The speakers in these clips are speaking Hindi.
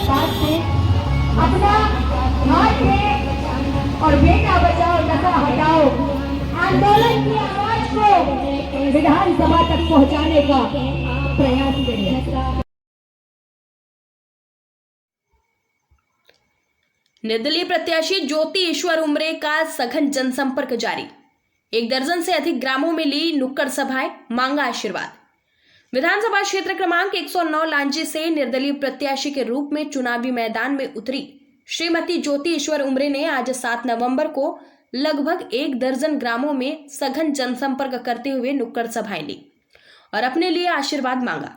साथ दें, अपना हाथ दें और बेटा बचाओ नशा हटाओ आंदोलन की आवाज को विधानसभा तक पहुंचाने का प्रयास करें। निर्दलीय प्रत्याशी ज्योति ईश्वर उमरे का सघन जनसंपर्क जारी। 1 दर्जन से अधिक ग्रामों में ली नुक्कड़ सभाएं, मांगा आशीर्वाद। विधानसभा क्षेत्र क्रमांक 109 लांजी से निर्दलीय प्रत्याशी के रूप में चुनावी मैदान में उतरी श्रीमती ज्योति ईश्वर उमरे ने आज 7 नवंबर को लगभग 1 दर्जन ग्रामों में सघन जनसंपर्क करते हुए नुक्कड़ सभाएं ली और अपने लिए आशीर्वाद मांगा।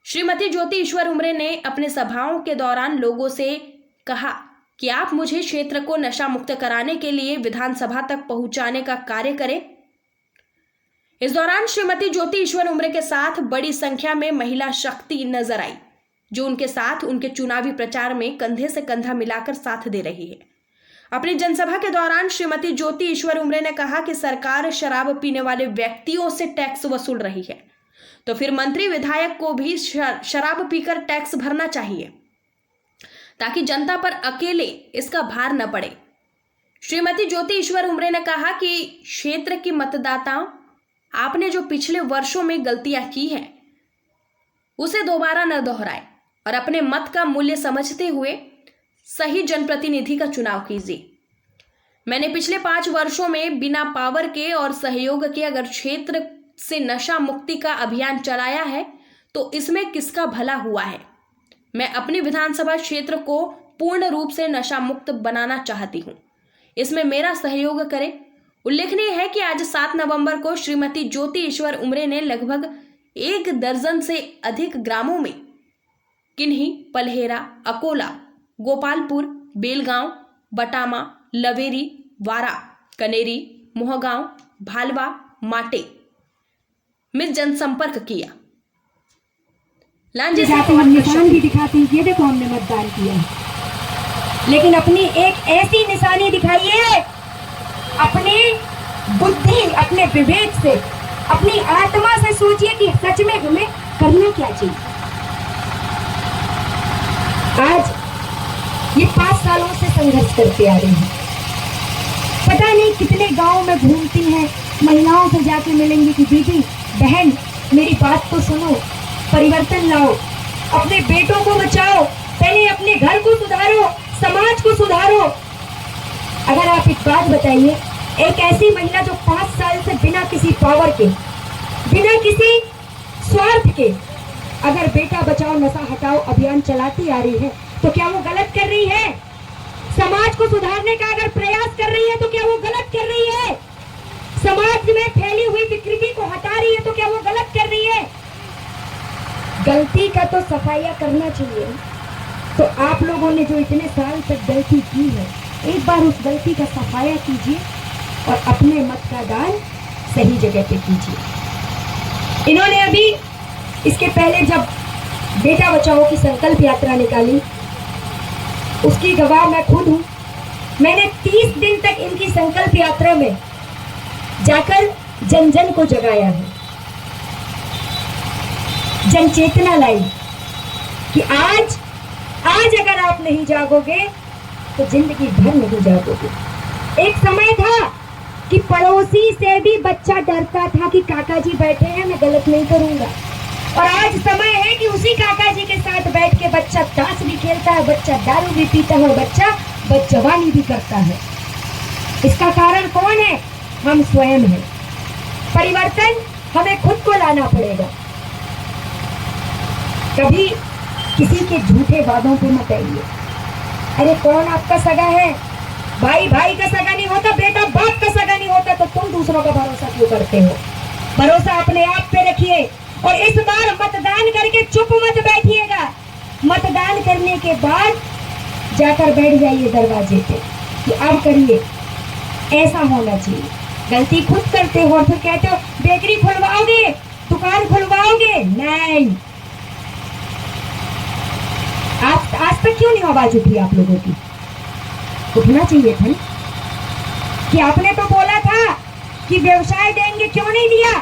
श्रीमती ज्योति ईश्वर उमरे ने अपने सभाओं के दौरान लोगों से कहा कि आप मुझे क्षेत्र को नशा मुक्त कराने के लिए विधानसभा तक पहुंचाने का कार्य करें। इस दौरान श्रीमती ज्योति ईश्वर उमरे के साथ बड़ी संख्या में महिला शक्ति नजर आई, जो उनके साथ उनके चुनावी प्रचार में कंधे से कंधा मिलाकर साथ दे रही है। अपनी जनसभा के दौरान श्रीमती ज्योति ईश्वर उमरे ने कहा कि सरकार शराब पीने वाले व्यक्तियों से टैक्स वसूल रही है, तो फिर मंत्री विधायक को भी शराब पीकर टैक्स भरना चाहिए ताकि जनता पर अकेले इसका भार न पड़े। श्रीमती ज्योति ईश्वर उमरे ने कहा कि क्षेत्र की मतदाताओं, आपने जो पिछले वर्षों में गलतियां की हैं उसे दोबारा न दोहराए और अपने मत का मूल्य समझते हुए सही जनप्रतिनिधि का चुनाव कीजिए। मैंने पिछले 5 वर्षों में बिना पावर के और सहयोग के अगर क्षेत्र से नशा मुक्ति का अभियान चलाया है तो इसमें किसका भला हुआ है। मैं अपनी विधानसभा क्षेत्र को पूर्ण रूप से नशा मुक्त बनाना चाहती हूं, इसमें मेरा सहयोग करें। उल्लेखनीय है कि आज 7 नवंबर को श्रीमती ज्योति ईश्वर उमरे ने लगभग 1 दर्जन से अधिक ग्रामों में किन्ही, पलहेरा, अकोला, गोपालपुर, बेलगांव, बटामा, लवेरी, वारा, कनेरी, मोहगांव, भालवा, माटे में जनसंपर्क किया। लांजी हम निशान भी दिखाते हैं, ये देखो हमने मतदान किया, लेकिन अपनी एक ऐसी निशानी दिखाइए, अपनी बुद्धि, अपने विवेक से, अपनी आत्मा से सोचिए कि सच में हमें करना क्या चाहिए। आज ये 5 सालों से संघर्ष करते आ रहे हैं, पता नहीं कितने गांव में घूमती हैं, महिलाओं से जाके मिलेंगी कि दीदी बहन मेरी बात तो सुनो, परिवर्तन लाओ, अपने बेटों को बचाओ, पहले अपने घर को सुधारो, समाज को सुधारो। अगर आप एक बात बताइए, एक ऐसी महिला जो 5 साल से बिना किसी पावर के, बिना किसी स्वार्थ के अगर बेटा बचाओ नशा हटाओ अभियान चलाती आ रही है, तो क्या वो गलत कर रही है? समाज को सुधारने का अगर प्रयास कर रही है तो क्या वो गलत कर रही है? समाज में फैली हुई विकृति को हटा रही है तो क्या वो गलत कर रही है? गलती का तो सफाइया करना चाहिए। तो आप लोगों ने जो इतने साल तक गलती की है, एक बार उस गलती का सफाया कीजिए और अपने मत का दान सही जगह पे कीजिए। इन्होंने अभी इसके पहले जब बेटा बचाओ की संकल्प यात्रा निकाली, उसकी गवाह मैं खुद हूं। मैंने 30 दिन तक इनकी संकल्प यात्रा में जाकर जन जन को जगाया है, जन चेतना लाई कि आज अगर आप नहीं जागोगे तो जिंदगी भर नहीं जागोगे। एक समय था कि पड़ोसी से भी बच्चा डरता था कि काका जी बैठे हैं, मैं गलत नहीं करूंगा, और आज समय है कि उसी काका जी के साथ बैठ के बच्चा ताश भी खेलता है, बच्चा दारू भी पीता है, बच्चा बदजवानी भी करता है। इसका कारण कौन है? हम स्वयं हैं। परिवर्तन हमें खुद को लाना पड़ेगा। कभी किसी के झूठे वादों पे मत आइए। अरे कौन आपका सगा है? भाई भाई का सगा नहीं होता, बेटा बाप का सगा नहीं होता, तो तुम दूसरों का भरोसा क्यों करते हो? भरोसा अपने आप पे रखिए और इस बार मतदान करके चुप मत बैठिएगा। मतदान करने के बाद जाकर बैठ जाइए दरवाजे पे कि अब करिए। ऐसा होना चाहिए। गलती खुद करते हो और फिर कहते हो बेकरी खुलवाओगे, दुकान खुलवाओगे, नहीं। आज तक क्यों नहीं आवाज उठी आप लोगों की? उठना चाहिए था कि आपने तो बोला था कि व्यवसाय देंगे, क्यों नहीं दिया?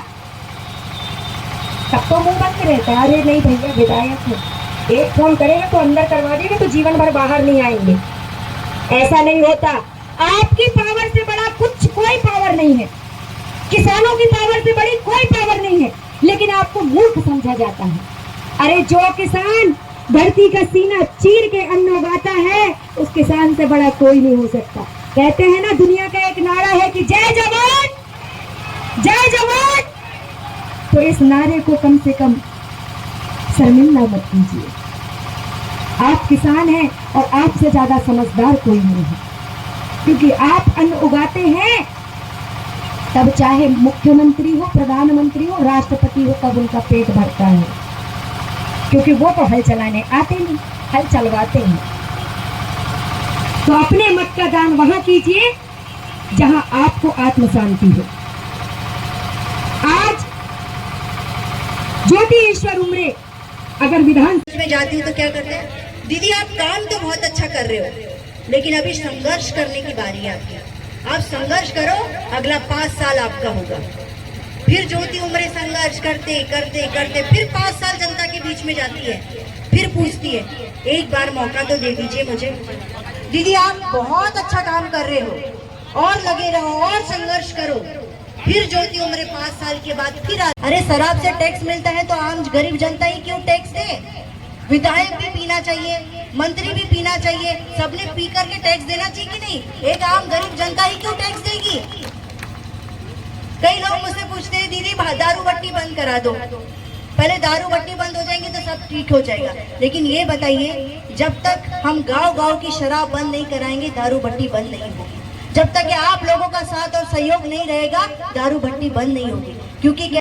तब तो मुंह बंद रहता है, अरे नहीं भैया विधायक है। एक फोन करेगा तो अंदर करवा देगा तो जीवन भर बाहर नहीं आएंगे। ऐसा नहीं होता। आपकी पावर से बड़ा कुछ कोई पावर नहीं है, किसानों की पावर से बड़ी कोई पावर नहीं है, लेकिन आपको मूर्ख समझा जाता है। अरे जो किसान धरती का सीना चीर के अन्न उगाता है, उस किसान से बड़ा कोई नहीं हो सकता। कहते हैं ना, दुनिया का एक नारा है कि जय जवान जय जवान, तो इस नारे को कम से कम शर्मिंदा मत कीजिए। आप किसान हैं और आपसे ज्यादा समझदार कोई नहीं है, क्योंकि आप अन्न उगाते हैं तब चाहे मुख्यमंत्री हो, प्रधानमंत्री हो, राष्ट्रपति हो, तब उनका पेट भरता है, क्योंकि वो तो हल चलाने आते नहीं, हल चलवाते हैं। तो अपने मत का दान वहां कीजिए जहां आपको आत्म शांति हो। आज ज्योति ईश्वर उमरे अगर विधान में जाती हूँ तो क्या करते हैं, दीदी आप काम तो बहुत अच्छा कर रहे हो, लेकिन अभी संघर्ष करने की बारी है आपकी। आप संघर्ष करो, अगला 5 साल आपका होगा। फिर ज्योति उमरे संघर्ष करते करते करते फिर 5 साल जनता के बीच में जाती है, फिर पूछती है एक बार मौका तो दे दीजिए मुझे। दीदी आप बहुत अच्छा काम कर रहे हो, और लगे रहो और संघर्ष करो। फिर ज्योति उमरे 5 साल के बाद फिर अरे शराब से टैक्स मिलता है तो आम गरीब जनता ही क्यों टैक्स दे? विधायक भी पीना चाहिए, मंत्री भी पीना चाहिए, सबने पी करके टैक्स देना चाहिए कि नहीं? एक आम गरीब जनता ही क्यों टैक्स देगी? कई लोग मुझसे पूछते हैं दीदी दारू बट्टी बंद करा दो। पहले दारू बट्टी बंद हो जाएंगे तो सब ठीक हो जाएगा, लेकिन ये बताइए जब तक हम गांव-गांव की शराब बंद नहीं कराएंगे दारू बट्टी बंद नहीं होगी। जब तक आप लोगों का साथ और सहयोग नहीं रहेगा दारू बट्टी बंद नहीं होगी, क्योंकि